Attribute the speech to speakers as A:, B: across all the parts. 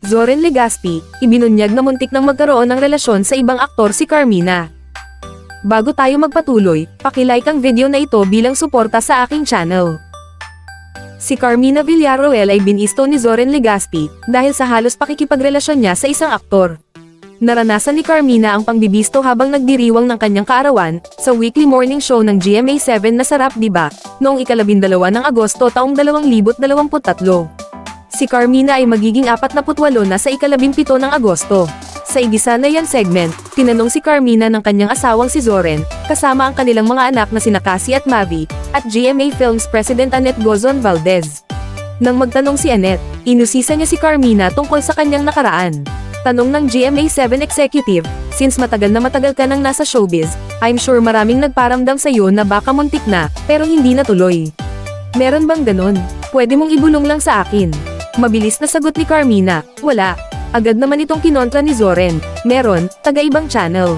A: Zoren Legaspi, ibinunyag na muntik nang magkaroon ng relasyon sa ibang aktor si Carmina. Bago tayo magpatuloy, paki-like ang video na ito bilang suporta sa aking channel. Si Carmina Villarroel ay binisto ni Zoren Legaspi dahil sa halos pakikipagrelasyon niya sa isang aktor. Naranasan ni Carmina ang pangbibisto habang nagdiriwang ng kanyang kaarawan sa weekly morning show ng GMA7 na Sarap Diba noong 12 ng Agosto taong 2023. Si Carmina ay magiging 48 na sa 17 ng Agosto. Sa Igisa na Yan segment, tinanong si Carmina ng kanyang asawang si Zoren, kasama ang kanilang mga anak na sina Cassie at Mavi, at GMA Films President Annette Gozon Valdez. Nang magtanong si Annette, inusisa niya si Carmina tungkol sa kanyang nakaraan. Tanong ng GMA7 executive, since matagal ka nang nasa showbiz, I'm sure maraming nagparamdam sa iyo na baka muntik na, pero hindi natuloy. Meron bang ganon? Pwede mong ibulong lang sa akin. Mabilis na sagot ni Carmina, wala. Agad naman itong kinontra ni Zoren, meron, taga-ibang channel.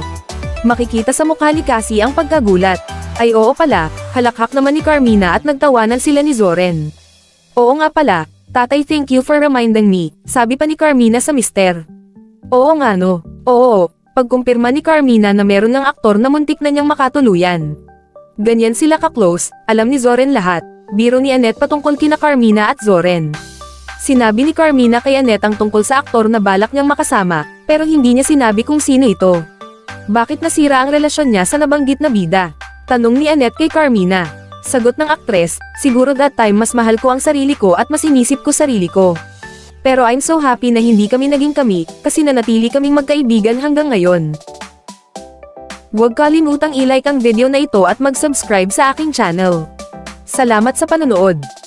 A: Makikita sa mukha ni Cassie ang pagkagulat. Ay oo pala, halakhak naman ni Carmina at nagtawanan sila ni Zoren. Oo nga pala, tatay thank you for reminding me, sabi pa ni Carmina sa mister. Oo nga no, oo, pagkumpirma ni Carmina na meron ng aktor na muntik na niyang makatuluyan. Ganyan sila ka-close, alam ni Zoren lahat, biro ni Annette patungkol kina Carmina at Zoren. Sinabi ni Carmina kay Annette ang tungkol sa aktor na balak niyang makasama, pero hindi niya sinabi kung sino ito. Bakit nasira ang relasyon niya sa nabanggit na bida? Tanong ni Annette kay Carmina. Sagot ng aktres, siguro that time mas mahal ko ang sarili ko at mas inisip ko sarili ko. Pero I'm so happy na hindi kami naging kami, kasi nanatili kaming magkaibigan hanggang ngayon. Huwag kalimutang i-like ang video na ito at mag-subscribe sa aking channel. Salamat sa panonood.